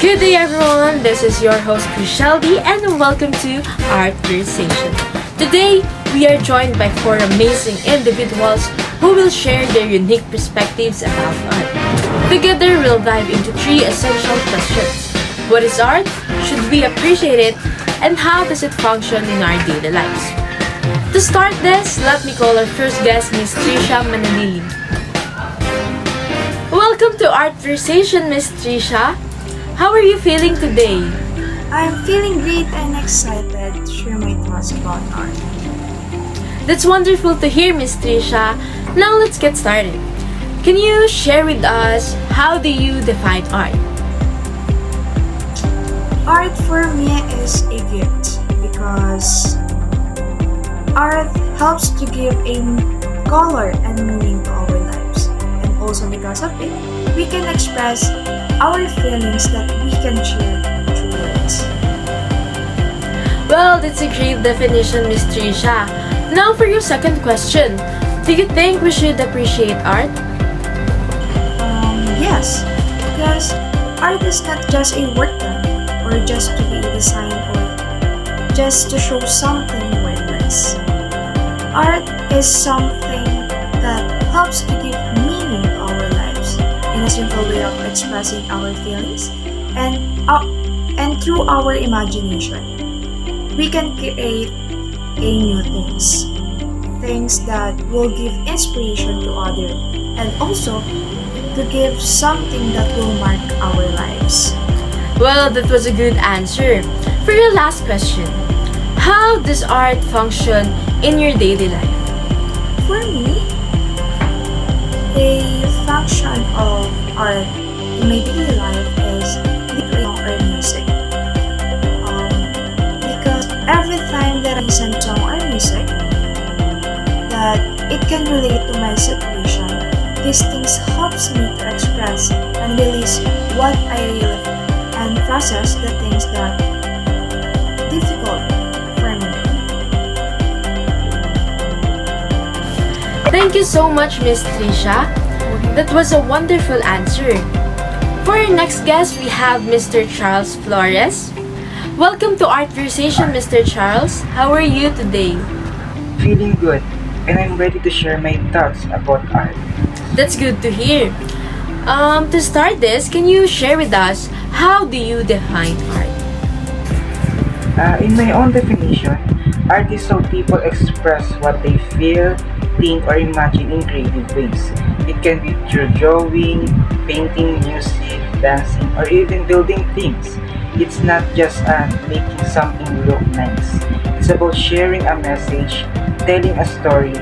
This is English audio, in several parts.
Good day everyone, this is your host Chrishelby and welcome to Art Conversation. Today, we are joined by four amazing individuals who will share their unique perspectives about art. Together, we'll dive into three essential questions. What is art? Should we appreciate it? And how does it function in our daily lives? To start this, let me call our first guest, Miss Trisha Manalili. Welcome to Art Conversation, Miss Trisha. How are you feeling today? I'm feeling great and excited to share my thoughts about art. That's wonderful to hear, Miss Trisha. Now let's get started. Can you share with us how do you define art? Art for me is a gift because art helps to give a color and meaning to our lives. And also because of it, we can express our feelings that we can share through words. Well, that's a great definition, Miss Trisha. Now for your second question. Do you think we should appreciate art? Yes, because art is not just a work done or just to be designed or just to show something worthless. Art is something that helps to give meaning to our lives in a simple way of expressing our feelings and through our imagination. We can create a new things that will give inspiration to others and also to give something that will mark our lives. Well, that was a good answer. For your last question, how does art function in your daily life? For me, a function of art in my daily life is listening or music. Because every time that I listen to song or music, that it can relate to my situation, these things helps me to express and release what I really feel and process the things that difficult for me. Thank you so much, Miss Trisha. That was a wonderful answer. For our next guest, we have Mr. Charles Flores. Welcome to Art Conversation, Mr. Charles. How are you today? Feeling good, and I'm ready to share my thoughts about art. That's good to hear. To start this, can you share with us how do you define art? In my own definition, art is how people express what they feel, think, or imagine in creative ways. It can be through drawing, painting, music, dancing, or even building things. It's not just making something look nice. It's about sharing a message, telling a story,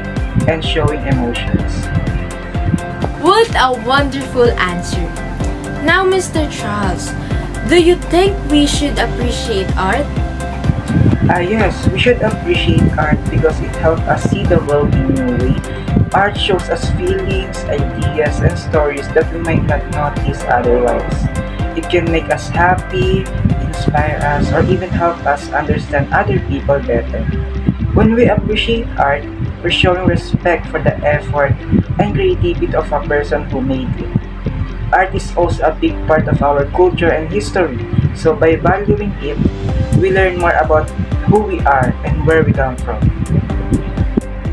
and showing emotions. What a wonderful answer. Now, Mr. Charles, do you think we should appreciate art? Yes, we should appreciate art because it helps us see the world in a new way. Art shows us feelings, ideas, and stories that we might not notice otherwise. It can make us happy, inspire us, or even help us understand other people better. When we appreciate art, we're showing respect for the effort and creativity of a person who made it. Art is also a big part of our culture and history, so by valuing it, we learn more about who we are and where we come from.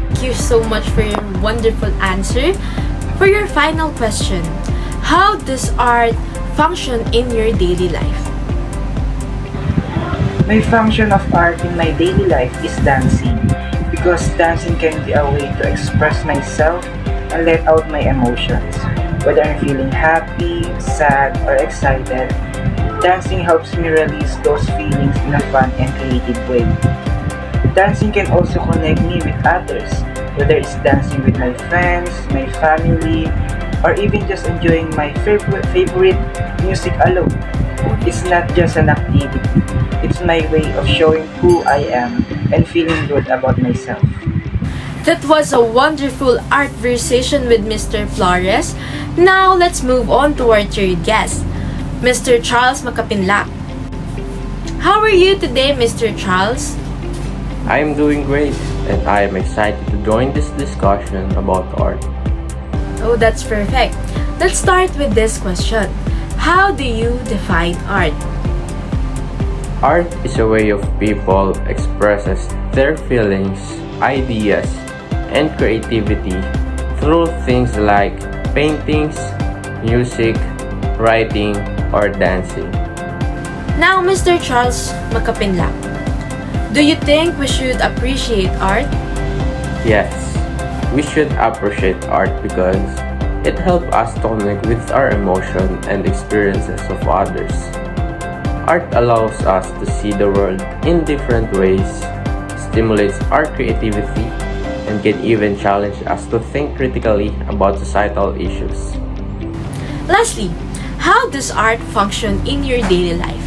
Thank you so much for your wonderful answer. For your final question, how does art function in your daily life? My function of art in my daily life is dancing because dancing can be a way to express myself and let out my emotions. Whether I'm feeling happy, sad, or excited, dancing helps me release those feelings in a fun and creative way. Dancing can also connect me with others, whether it's dancing with my friends, my family, or even just enjoying my favorite music alone. It's not just an activity, it's my way of showing who I am and feeling good about myself. That was a wonderful art conversation with Mr. Flores. Now, let's move on to our third guest, Mr. Charles Macapinlac. How are you today, Mr. Charles? I am doing great, and I am excited to join this discussion about art. Oh, that's perfect. Let's start with this question. how do you define art? Art is a way of people expresses their feelings, ideas, and creativity through things like paintings, music, writing, or dancing. Now, Mr. Charles Makapinlak, do you think we should appreciate art? Yes, we should appreciate art because it helps us to connect with our emotion and experiences of others. Art allows us to see the world in different ways, stimulates our creativity, and can even challenge us to think critically about societal issues. Lastly, how does art function in your daily life?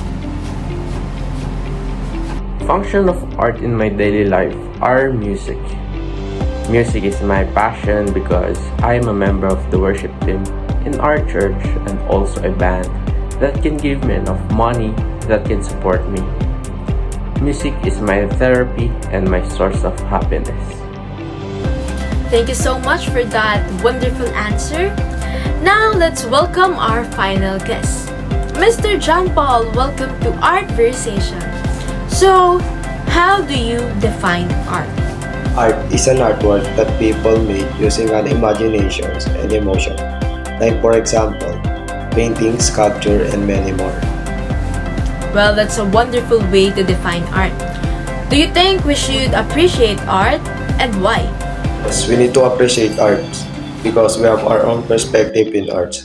Function of art in my daily life are music. Music is my passion because I am a member of the worship team in our church and also a band that can give me enough money that can support me. Music is my therapy and my source of happiness. Thank you so much for that wonderful answer. Now let's welcome our final guest. Mr. John Paul, welcome to Art Versation. So, how do you define art? Art is an artwork that people make using an imagination and emotion, like for example, painting, sculpture, and many more. Well, that's a wonderful way to define art. Do you think we should appreciate art and why? Yes, we need to appreciate art because we have our own perspective in art.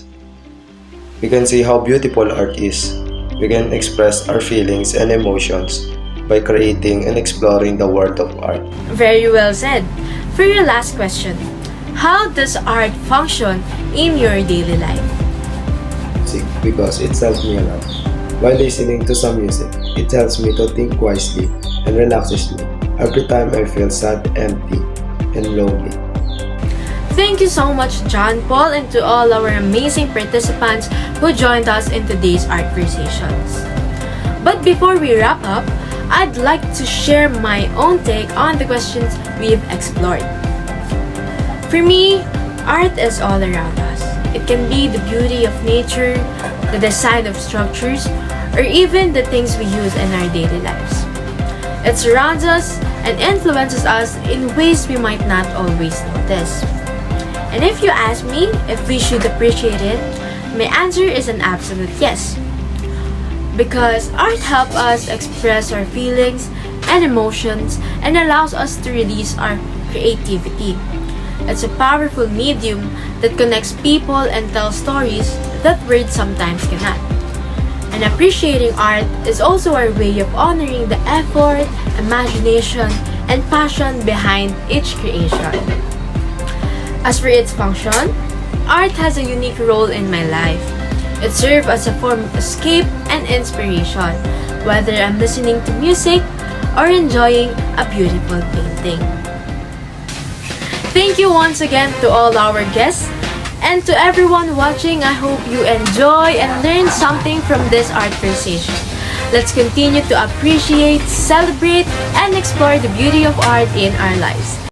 We can see how beautiful art is. We can express our feelings and emotions by creating and exploring the world of art. Very well said. For your last question, how does art function in your daily life? Music, because it helps me a lot. While listening to some music, it helps me to think wisely and relaxes me every time I feel sad, empty, and lonely. Thank you so much, John Paul, and to all our amazing participants who joined us in today's Art Conversations. But before we wrap up, I'd like to share my own take on the questions we've explored. For me, art is all around us. It can be the beauty of nature, the design of structures, or even the things we use in our daily lives. It surrounds us and influences us in ways we might not always notice. And if you ask me if we should appreciate it, my answer is an absolute yes. Because art helps us express our feelings and emotions and allows us to release our creativity. It's a powerful medium that connects people and tells stories that words sometimes cannot. And appreciating art is also our way of honoring the effort, imagination, and passion behind each creation. As for its function, art has a unique role in my life. It serves as a form of escape and inspiration, whether I'm listening to music or enjoying a beautiful painting. Thank you once again to all our guests. And to everyone watching, I hope you enjoy and learn something from this art conversation. Let's continue to appreciate, celebrate, and explore the beauty of art in our lives.